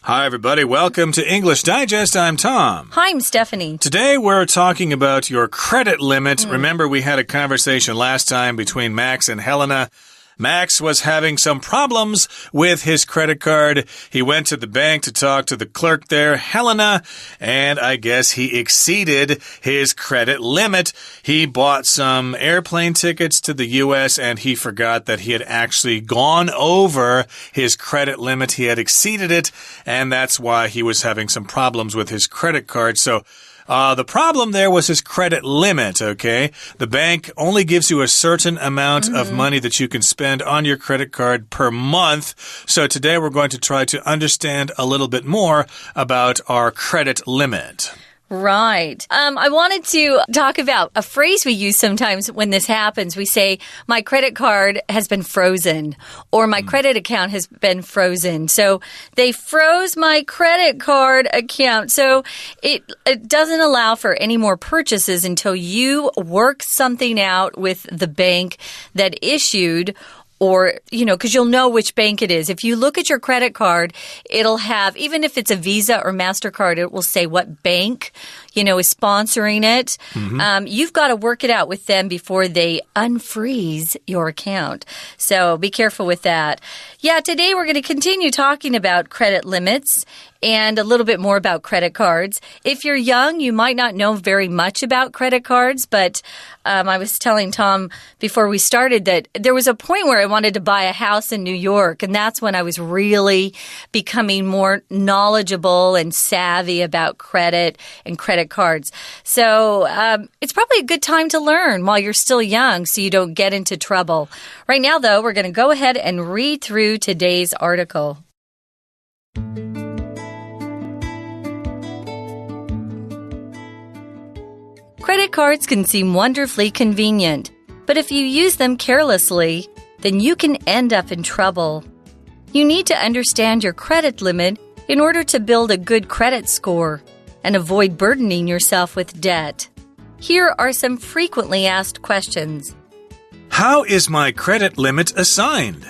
Hi, everybody. Welcome to English Digest. I'm Tom. Hi, I'm Stephanie. Today, we're talking about your credit limit. Remember, we had a conversation last time between Max and Helena. Max was having some problems with his credit card. He went to the bank to talk to the clerk there, Helena, and I guess he exceeded his credit limit. He bought some airplane tickets to the U.S. and he forgot that he had actually gone over his credit limit. He had exceeded it, and that's why he was having some problems with his credit card. So, the problem there was his credit limit, okay? The bank only gives you a certain amount of money that you can spend on your credit card per month. So today we're going to try to understand a little bit more about our credit limit. Right. I wanted to talk about a phrase we use sometimes when this happens. We say, my credit card has been frozen, or my credit account has been frozen. So they froze my credit card account. So it doesn't allow for any more purchases until you work something out with the bank that issued, or, because you'll know which bank it is. If you look at your credit card, it'll have, even if it's a Visa or MasterCard, it will say what bank, is sponsoring it. You've got to work it out with them before they unfreeze your account. So be careful with that. Yeah, today we're going to continue talking about credit limits and a little bit more about credit cards. If you're young, you might not know very much about credit cards, but I was telling Tom before we started that there was a point where I wanted to buy a house in New York, and that's when I was really becoming more knowledgeable and savvy about credit and credit cards. So it's probably a good time to learn while you're still young so you don't get into trouble. Right now, though, we're going to go ahead and read through today's article. Credit cards can seem wonderfully convenient, but if you use them carelessly, then you can end up in trouble. You need to understand your credit limit in order to build a good credit score and avoid burdening yourself with debt. Here are some frequently asked questions. How is my credit limit assigned?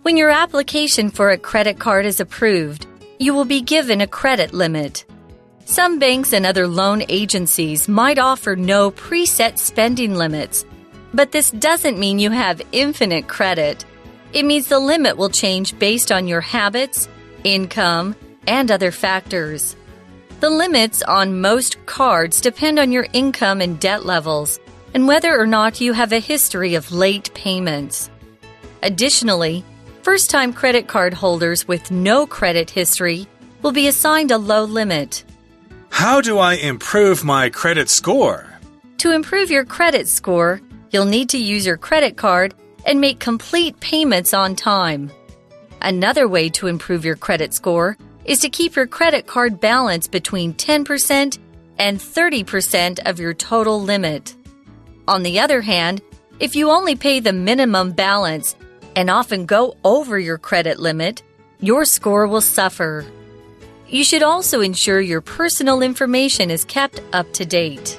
When your application for a credit card is approved, you will be given a credit limit. Some banks and other loan agencies might offer no preset spending limits, but this doesn't mean you have infinite credit. It means the limit will change based on your habits, income, and other factors. The limits on most cards depend on your income and debt levels, and whether or not you have a history of late payments. Additionally, first-time credit card holders with no credit history will be assigned a low limit. How do I improve my credit score? To improve your credit score, you'll need to use your credit card and make complete payments on time. Another way to improve your credit score is to keep your credit card balance between 10% and 30% of your total limit. On the other hand, if you only pay the minimum balance and often go over your credit limit, your score will suffer. You should also ensure your personal information is kept up to date.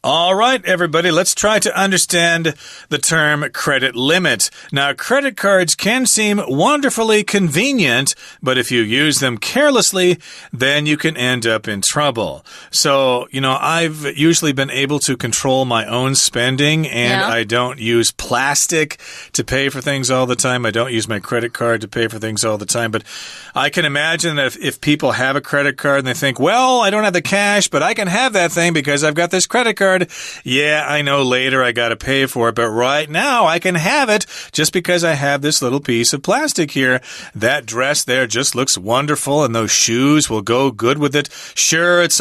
All right, everybody, let's try to understand the term credit limit. Now, credit cards can seem wonderfully convenient, but if you use them carelessly, then you can end up in trouble. So, I've usually been able to control my own spending, and I don't use plastic to pay for things all the time. I don't use my credit card to pay for things all the time, but I can imagine that if people have a credit card and they think, well, I don't have the cash, but I can have that thing because I've got this credit card. Yeah, I know later I got to pay for it, but right now I can have it just because I have this little piece of plastic here. That dress there just looks wonderful, and those shoes will go good with it. Sure, it's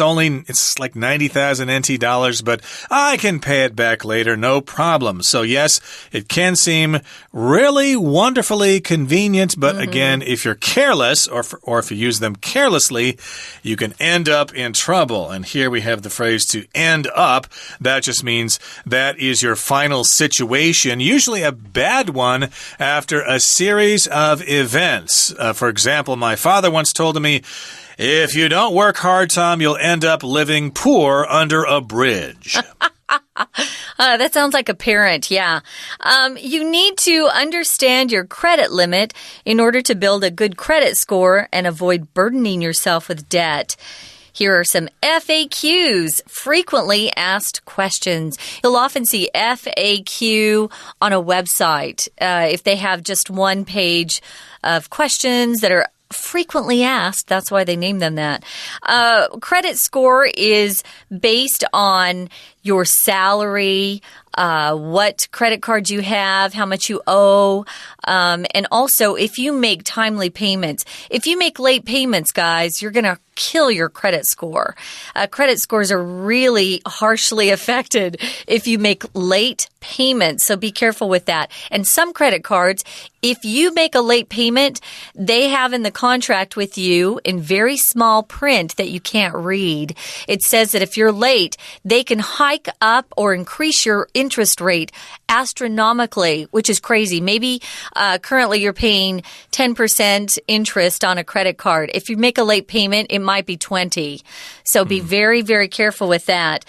like 90,000 NT dollars, but I can pay it back later, no problem. So yes, it can seem really wonderfully convenient, but again, if you're careless or if you use them carelessly, you can end up in trouble. And here we have the phrase to end up. That just means that is your final situation, usually a bad one after a series of events. For example, my father once told me, if you don't work hard, Tom, you'll end up living poor under a bridge. That sounds like a parent, yeah. You need to understand your credit limit in order to build a good credit score and avoid burdening yourself with debt. Here are some FAQs, frequently asked questions. You'll often see FAQ on a website if they have just one page of questions that are frequently asked. That's why they named them that. Credit score is based on your salary, what credit cards you have, how much you owe, and also if you make timely payments. If you make late payments, guys, you're going to kill your credit score. Credit scores are really harshly affected if you make late payments, so be careful with that. And some credit cards, if you make a late payment, they have in the contract with you in very small print that you can't read. It says that if you're late, they can hike up or increase your interest rate astronomically, which is crazy. Maybe currently you're paying 10% interest on a credit card. If you make a late payment, it might be 20. So be very, very careful with that.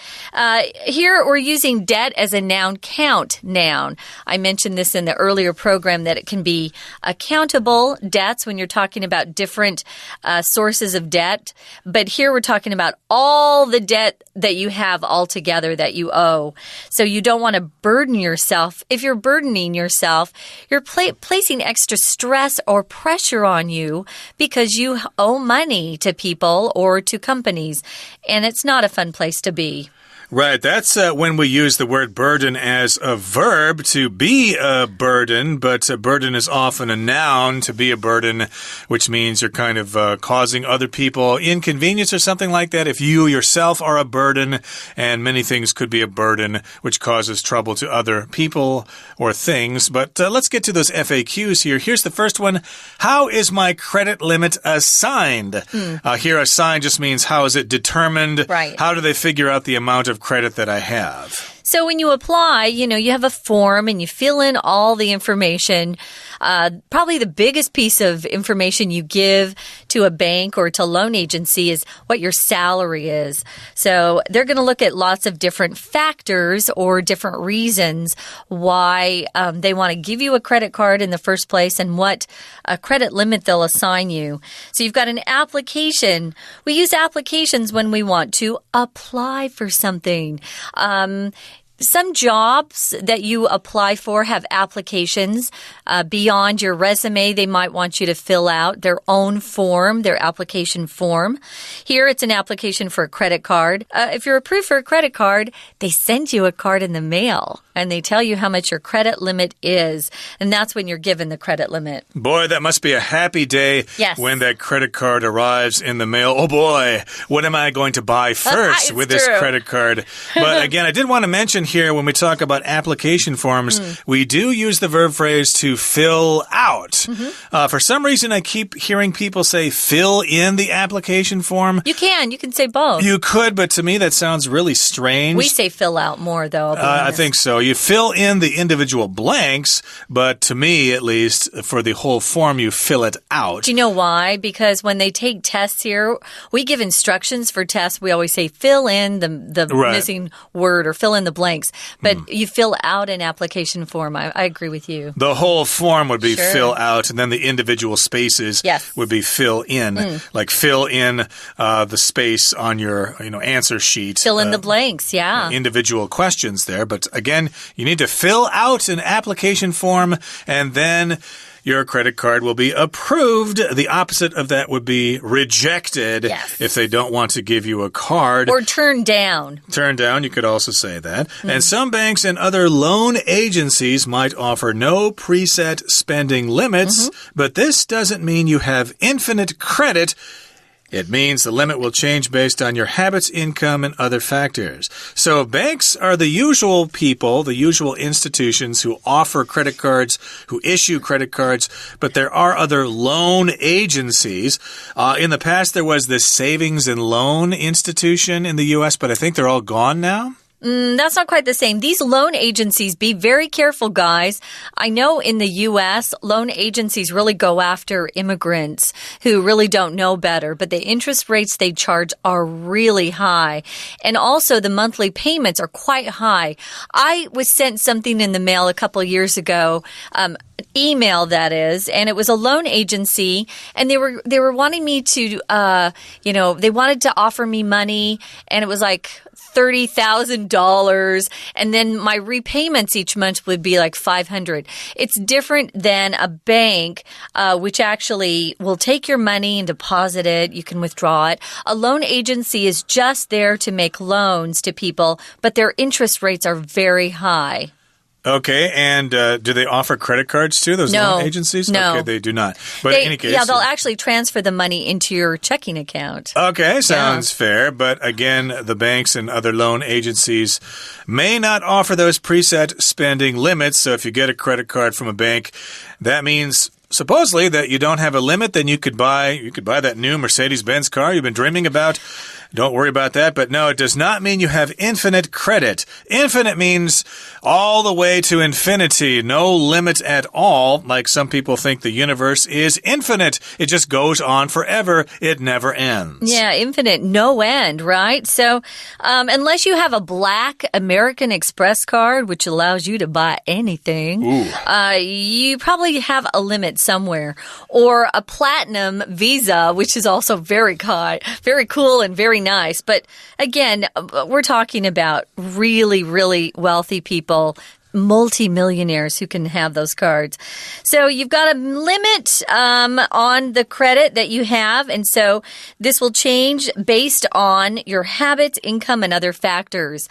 Here we're using debt as a noun count noun. I mentioned this in the earlier program that it can be accountable debts when you're talking about different sources of debt. But here we're talking about all the debt that you have altogether that you owe. So you don't want to burden yourself. If you're burdening yourself, you're placing extra stress or pressure on you because you owe money to people or to companies. And it's not a fun place to be. Right, that's when we use the word burden as a verb to be a burden, but a burden is often a noun to be a burden, which means you're kind of causing other people inconvenience or something like that. If you yourself are a burden, and many things could be a burden, which causes trouble to other people or things. But let's get to those FAQs here. Here's the first one. How is my credit limit assigned? Here, assigned just means how is it determined? Right. How do they figure out the amount of credit that I have? So when you apply, you have a form and you fill in all the information. Probably the biggest piece of information you give to a bank or to a loan agency is what your salary is. So they're going to look at lots of different factors or different reasons why they want to give you a credit card in the first place and what credit limit they'll assign you. So you've got an application. We use applications when we want to apply for something. Some jobs that you apply for have applications beyond your resume. They might want you to fill out their own form, their application form. Here, it's an application for a credit card. If you're approved for a credit card, they send you a card in the mail, and they tell you how much your credit limit is, and that's when you're given the credit limit. Boy, that must be a happy day when that credit card arrives in the mail. Oh boy, what am I going to buy first with this credit card? But again, I did want to mention here when we talk about application forms, we do use the verb phrase to fill out. For some reason, I keep hearing people say fill in the application form. You can say both. You could, but to me that sounds really strange. We say fill out more, though. I think so. You fill in the individual blanks, but to me, at least, for the whole form, you fill it out. Do you know why? Because when they take tests here, we give instructions for tests. We always say fill in the missing word or fill in the blanks. But you fill out an application form. I agree with you. The whole form would be fill out, and then the individual spaces would be fill in. Like fill in the space on your answer sheet. Fill in the blanks, individual questions there. But again, you need to fill out an application form, and then your credit card will be approved. The opposite of that would be rejected if they don't want to give you a card. Or turned down. Turned down, you could also say that. And some banks and other loan agencies might offer no preset spending limits, but this doesn't mean you have infinite credit. It means the limit will change based on your habits, income, and other factors. So banks are the usual people, the usual institutions who offer credit cards, who issue credit cards, but there are other loan agencies. In the past, there was this savings and loan institution in the U.S., but I think they're all gone now. That's not quite the same. These loan agencies, be very careful, guys. I know in the U.S., loan agencies really go after immigrants who really don't know better, but the interest rates they charge are really high. And also the monthly payments are quite high. I was sent something in the mail a couple years ago, email that is, and it was a loan agency, and they were wanting me to, they wanted to offer me money, and it was like $30,000, and then my repayments each month would be like $500. It's different than a bank, which actually will take your money and deposit it. You can withdraw it. A loan agency is just there to make loans to people, but their interest rates are very high. Okay, and do they offer credit cards too, those loan agencies? No. Okay, they do not. But in any case... Yeah, they'll actually transfer the money into your checking account. Okay, sounds fair. But again, the banks and other loan agencies may not offer those preset spending limits. So if you get a credit card from a bank, that means... supposedly that you don't have a limit, then you could buy that new Mercedes-Benz car you've been dreaming about. Don't worry about that. But no, it does not mean you have infinite credit. Infinite means all the way to infinity. No limit at all. Like some people think the universe is infinite. It just goes on forever. It never ends. Yeah, infinite, no end, right? So unless you have a black American Express card, which allows you to buy anything, you probably have a limit somewhere. Or a platinum Visa, which is also very cool and very nice. But again, we're talking about really, really wealthy people, multi-millionaires who can have those cards. So you've got a limit on the credit that you have, and so this will change based on your habits, income, and other factors.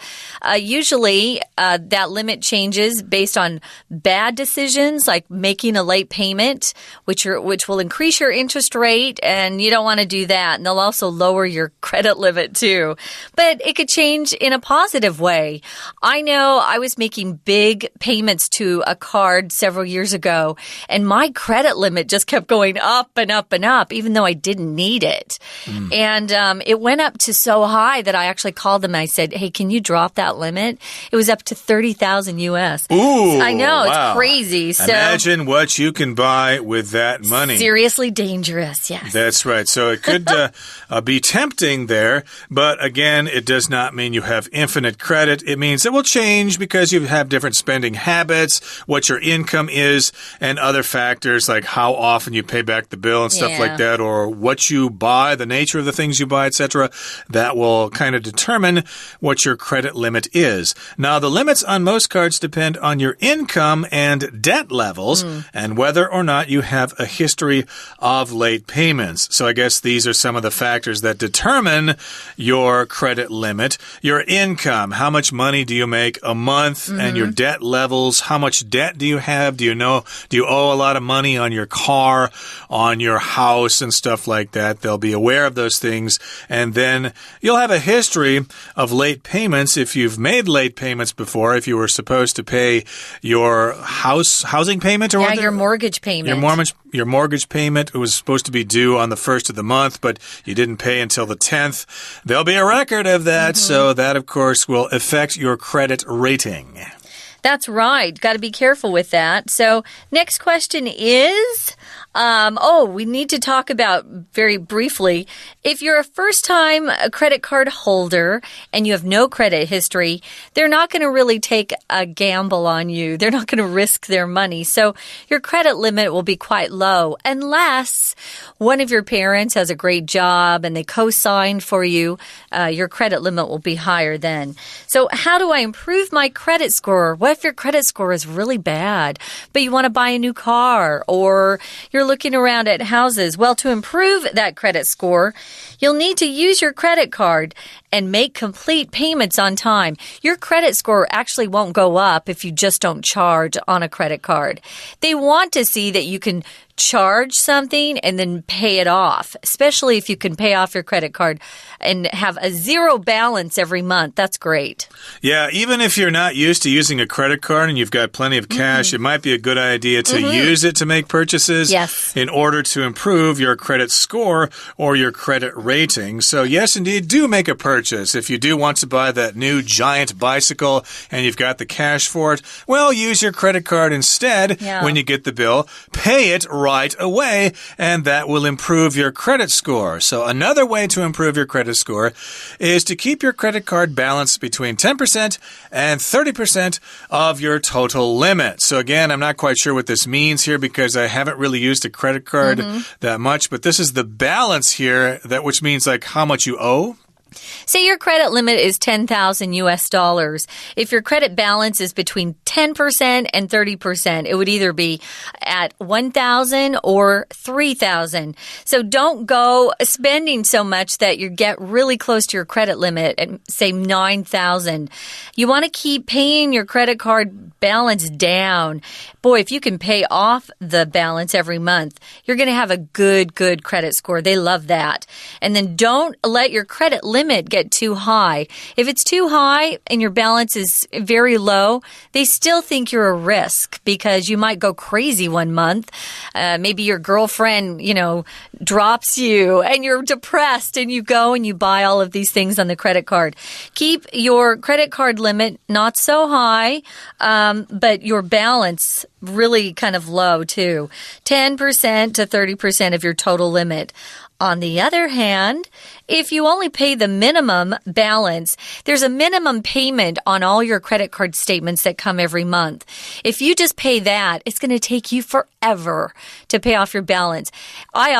Usually, that limit changes based on bad decisions, like making a late payment, which will increase your interest rate, and you don't want to do that. And they'll also lower your credit limit too. But it could change in a positive way. I know I was making big payments to a card several years ago, and my credit limit just kept going up and up and up, even though I didn't need it. And it went up to so high that I actually called them and I said, hey, can you drop that limit? It was up to $30,000 US. Ooh, I know, wow. It's crazy. So, imagine what you can buy with that money. Seriously dangerous, yes. That's right. So it could be tempting there, but again, it does not mean you have infinite credit. It means it will change because you have different spending habits, what your income is, and other factors like how often you pay back the bill and stuff like that, or what you buy, the nature of the things you buy, etc. That will kind of determine what your credit limit is. Now, the limits on most cards depend on your income and debt levels and whether or not you have a history of late payments. So I guess these are some of the factors that determine your credit limit. Your income, how much money do you make a month, and your debt levels, how much debt do you have? Do you owe a lot of money on your car, on your house, and stuff like that? They'll be aware of those things. And then you'll have a history of late payments if you've made late payments before, if you were supposed to pay your housing payment or your mortgage payment. Your mortgage payment was supposed to be due on the 1st of the month, but you didn't pay until the 10th. There'll be a record of that, so that, of course, will affect your credit rating. That's right. Got to be careful with that. So next question is, we need to talk about very briefly, if you're a first-time credit card holder and you have no credit history, they're not going to really take a gamble on you. They're not going to risk their money. So your credit limit will be quite low unless one of your parents has a great job and they co-signed for you. Your credit limit will be higher then. So how do I improve my credit score? What if your credit score is really bad, but you want to buy a new car, or you're looking around at houses? Well, to improve that credit score, you'll need to use your credit card and make complete payments on time. Your credit score actually won't go up if you just don't charge on a credit card. They want to see that you can charge something and then pay it off, especially if you can pay off your credit card and have a zero balance every month. That's great. Yeah, even if you're not used to using a credit card and you've got plenty of cash, it might be a good idea to use it to make purchases in order to improve your credit score or your credit rating. So yes, indeed, do make a purchase. If you do want to buy that new giant bicycle and you've got the cash for it, well, use your credit card instead when you get the bill. Pay it right away, and that will improve your credit score. So another way to improve your credit score is to keep your credit card balance between 10% and 30% of your total limit. So again, I'm not quite sure what this means here because I haven't really used a credit card that much, but this is the balance here, which means like how much you owe. Say your credit limit is $10,000. If your credit balance is between 10% and 30%, it would either be at $1,000 or $3,000. So don't go spending so much that you get really close to your credit limit and say $9,000. You want to keep paying your credit card balance down. Boy, if you can pay off the balance every month, you're going to have a good credit score. They love that. And then don't let your credit limit get too high. If it's too high and your balance is very low, they still think you're a risk because you might go crazy one month. Maybe your girlfriend, drops you and you're depressed and you go and you buy all of these things on the credit card. Keep your credit card limit not so high, but your balance really kind of low too. 10% to 30% of your total limit. On the other hand, if you only pay the minimum balance, there's a minimum payment on all your credit card statements that come every month. If you just pay that, it's going to take you forever to pay off your balance. I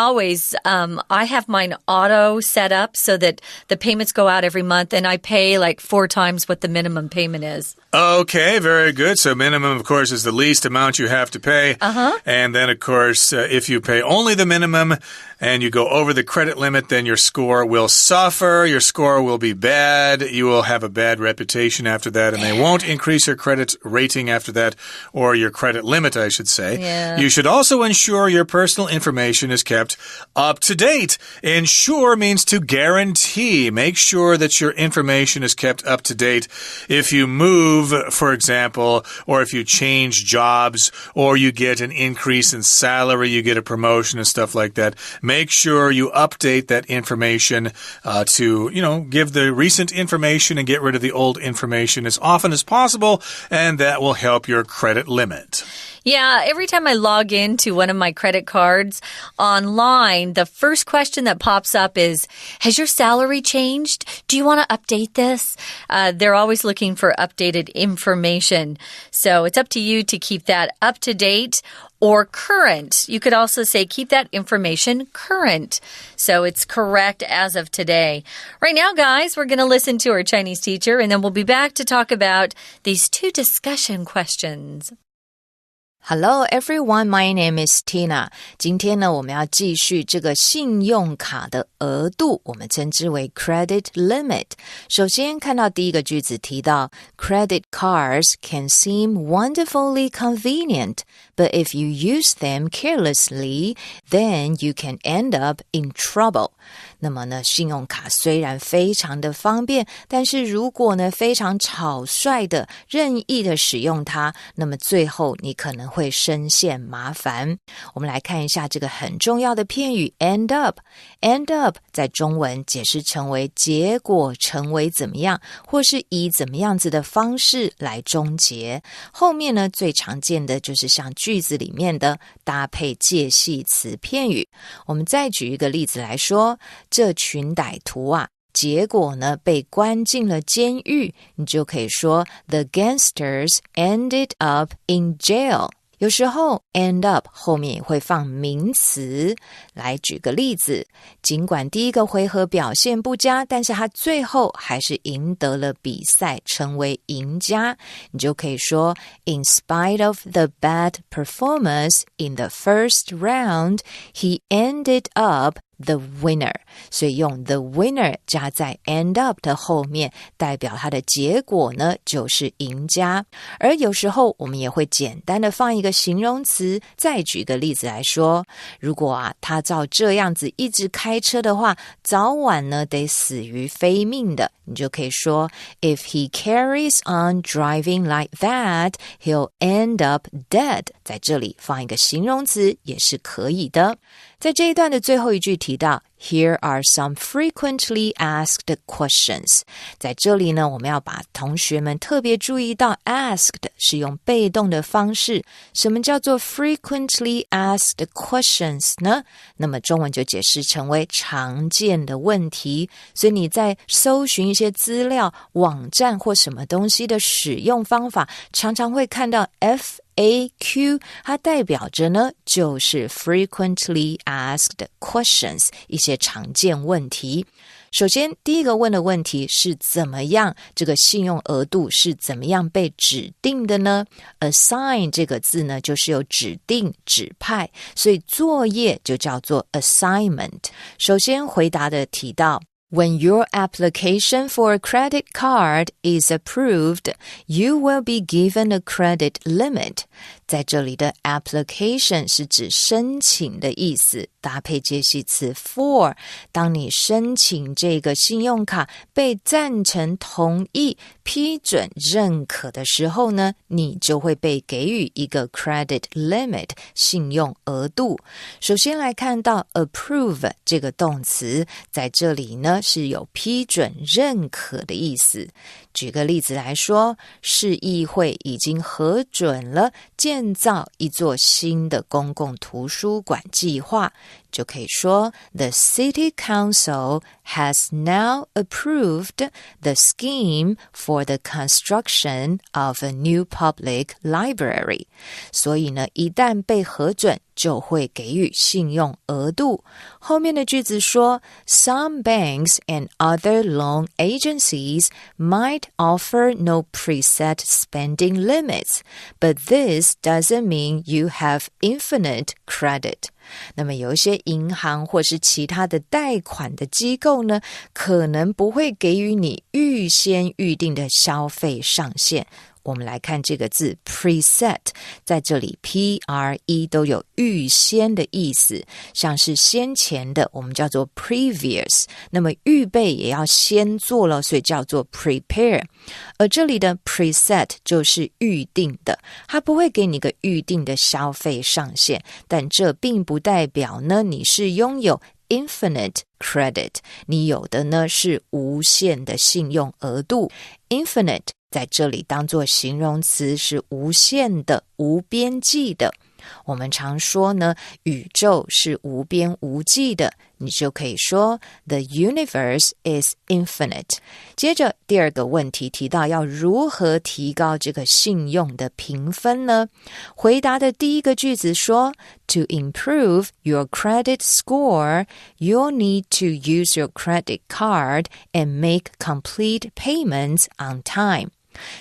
have mine auto set up so that the payments go out every month and I pay like 4 times what the minimum payment is. Okay, very good. So minimum, of course, is the least amount you have to pay. And then, of course, if you pay only the minimum and you go over the credit limit, then your score will suffer. Your score will be bad. You will have a bad reputation after that, and they won't increase your credit rating after that, or your credit limit, I should say. You should also ensure your personal information is kept up to date. Ensure means to guarantee. Make sure that your information is kept up to date. If you move, for example, or if you change jobs, or you get an increase in salary, you get a promotion and stuff like that, make sure you update that information to, give the recent information and get rid of the old information as often as possible, and that will help your credit limit. Yeah, every time I log into one of my credit cards online, the first question that pops up is, has your salary changed? Do you want to update this? They're always looking for updated information. So it's up to you to keep that up to date or current. You could also say keep that information current. So it's correct as of today. Right now, guys, we're going to listen to our Chinese teacher, and then we'll be back to talk about these 2 discussion questions. Hello everyone, my name is Tina. 今天呢，我们要继续这个信用卡的额度，我们称之为 credit limit. 首先看到第一个句子提到 credit cards can seem wonderfully convenient, but if you use them carelessly, then you can end up in trouble. 那么呢，信用卡虽然非常的方便，但是如果呢非常草率的任意的使用它，那么最后你可能会深陷麻烦。我们来看一下这个很重要的片语 end up. End up 在中文解释成为结果成为怎么样，或是以怎么样子的方式来终结。后面呢最常见的就是像句子里面的搭配介系词片语。我们再举一个例子来说，这群歹徒啊，结果呢被关进了监狱，你就可以说 The gangsters ended up in jail. 有时候 end up 后面也会放名词。来举个例子，尽管第一个回合表现不佳，但是他最后还是赢得了比赛，成为赢家。你就可以说 In spite of the bad performance in the first round, he ended up the winner， 所以用 the winner 加在 end up 的后面，代表它的结果呢就是赢家。而有时候我们也会简单的放一个形容词，再举个例子来说，如果他照这样子一直开车的话，早晚呢得死于非命的，你就可以说 If he carries on driving like that, he'll end up dead。 在这里放一个形容词也是可以的。在这一段的最后一句提到 Here are some frequently asked questions。 在这里呢，我们要把同学们特别注意到 asked 是用被动的方式。什么叫做 frequently asked questions 呢？那么中文就解释成为常见的问题。所以你在搜寻一些资料、网站或什么东西的使用方法，常常会看到 FAQ， 它代表着呢就是 frequently asked questions， 一些常见问题。首先第一个问的问题是怎么样，这个信用额度是怎么样被指定的呢？ Assign 这个字呢就是有指定、指派，所以作业就叫做 assignment。 首先回答的提到When your application for a credit card is approved, you will be given a credit limit. 在这里的 application 是指申请的意思，搭配介系词 for。 当你申请这个信用卡被赞成、同意、批准、认可的时候呢，你就会被给予一个 credit limit， 信用额度。首先来看到 approve 这个动词，在这里呢是有批准、认可的意思。举个例子来说，市议会已经核准了建造一座新的公共图书馆计划，就可以说 The City Council has now approved the scheme for the construction of a new public library。 所以呢，一旦被核准，就会给予信用额度。后面的句子说 Some banks and other loan agencies might offer no preset spending limits, but this doesn't mean you have infinite credit。 那么有一些银行或是其他的贷款的机构呢，可能不会给予你预先预定的消费上限。我们来看这个字 preset， 在这里 P-R-E 都有预先的意思，像是先前的我们叫做 previous， 那么预备也要先做了，所以叫做 prepare。 而这里的 preset 就是预定的，它不会给你一个预定的消费上限，但这并不代表呢你是拥有Infinite credit， 你有的呢是无限的信用额度。 Infinite 在这里当作形容词，是无限的、无边际的。我们常说呢，宇宙是无边无际的，你就可以说 The universe is infinite。 接着第二个问题提到要如何提高这个信用的评分呢？回答的第一个句子说 To improve your credit score, you'll need to use your credit card and make complete payments on time。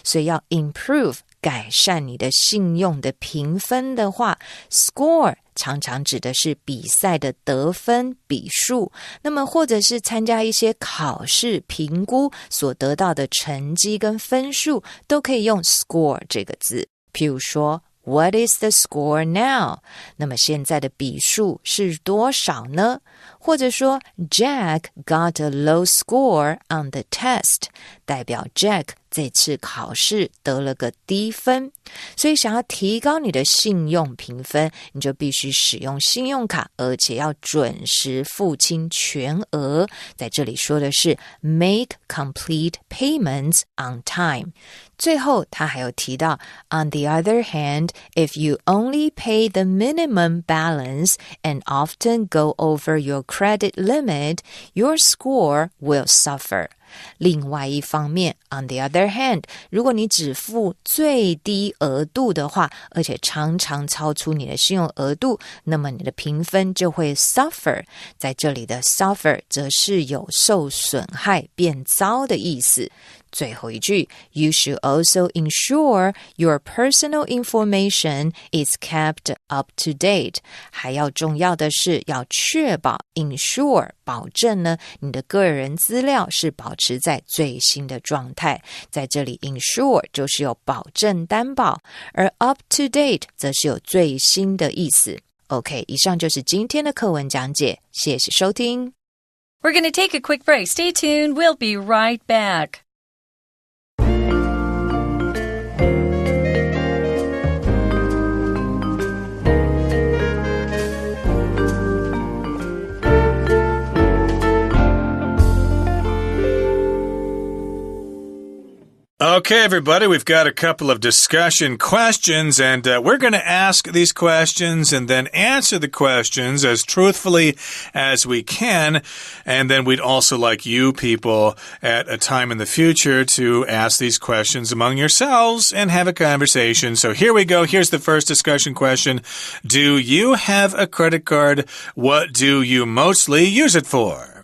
所以要 improve改善你的信用的评分的话， score 常常指的是比赛的得分比数，那么或者是参加一些考试评估所得到的成绩跟分数，都可以用 score 这个字。譬如说What is the score now？ 那么现在的比数是多少呢？或者说 Jack got a low score on the test， 代表 Jack 这次考试得了个低分。所以想要提高你的信用评分，你就必须使用信用卡，而且要准时付清全额。在这里说的是 make complete payments on time。 最后他还有提到 On the other hand, if you only pay the minimum balance and often go over your credit limit, your score will suffer。 另外一方面 On the other hand， 如果你只付最低额度的话，而且常常超出你的信用额度，那么你的评分就会 suffer。 在这里的 suffer 则是有受损害、变糟的意思。最后一句 You should also ensure your personal information is kept up to date. 还要重要的是要确保 ensure 保证呢你的个人资料是保持在最新的状态。在这里 ensure 就是有保证担保，而 up to date 则是有最新的意思。OK， 以上就是今天的课文讲解，谢谢收听。We're going to take a quick break. Stay tuned. We'll be right back. Okay, everybody, we've got a couple of discussion questions, and we're going to ask these questions and then answer the questions as truthfully as we can. And then we'd also like you people at a time in the future to ask these questions among yourselves and have a conversation. So here we go. Here's the first discussion question. Do you have a credit card? What do you mostly use it for?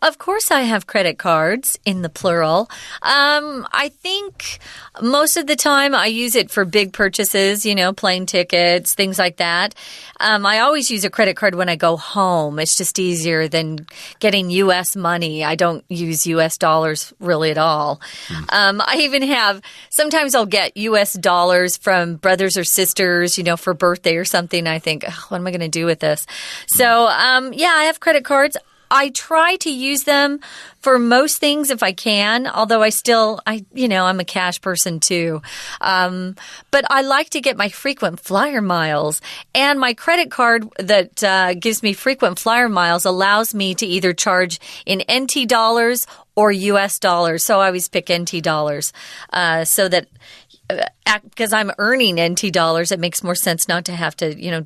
Of course I have credit cards, in the plural. I think most of the time I use it for big purchases, plane tickets, things like that. I always use a credit card when I go home. It's just easier than getting U.S. money. I don't use U.S. dollars really at all. I even have, sometimes I'll get U.S. dollars from brothers or sisters, for birthday or something. I think, what am I going to do with this? So, yeah, I have credit cards. I try to use them for most things if I can, although I'm a cash person too. But I like to get my frequent flyer miles. And my credit card that gives me frequent flyer miles allows me to either charge in NT dollars or US dollars. So I always pick NT dollars so that because I'm earning NT dollars, it makes more sense not to have to,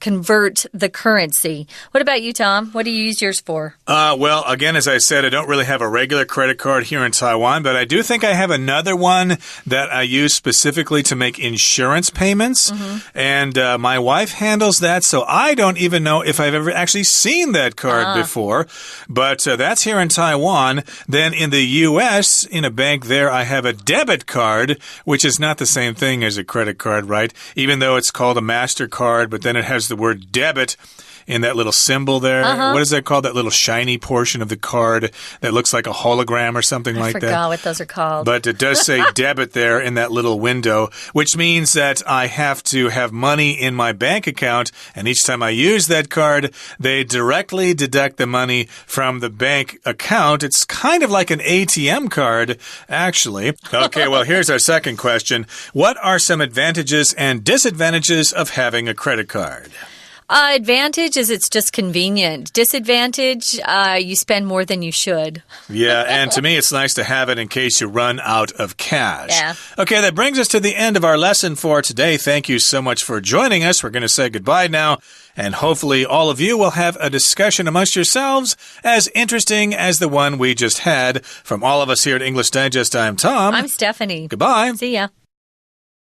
convert the currency. What about you, Tom? What do you use yours for? Well, again, as I said, I don't really have a regular credit card here in Taiwan, but I do think I have another one that I use specifically to make insurance payments. And my wife handles that, so I don't even know if I've ever actually seen that card before. But that's here in Taiwan. Then in the U.S., in a bank there, I have a debit card, which is not the same thing as a credit card, right? Even though it's called a MasterCard, but then it has the word debit in that little symbol there. What is that called? That little shiny portion of the card that looks like a hologram or something like that. I forgot what those are called. But it does say debit there in that little window, which means that I have to have money in my bank account, and each time I use that card, they directly deduct the money from the bank account. It's kind of like an ATM card, actually. Okay, well, here's our second question. What are some advantages and disadvantages of having a credit card? Advantage is it's just convenient. Disadvantage, you spend more than you should. Yeah, and to me, it's nice to have it in case you run out of cash. Yeah. Okay, that brings us to the end of our lesson for today. Thank you so much for joining us. We're going to say goodbye now, and hopefully all of you will have a discussion amongst yourselves as interesting as the one we just had. From all of us here at English Digest, I'm Tom. I'm Stephanie. Goodbye. See ya.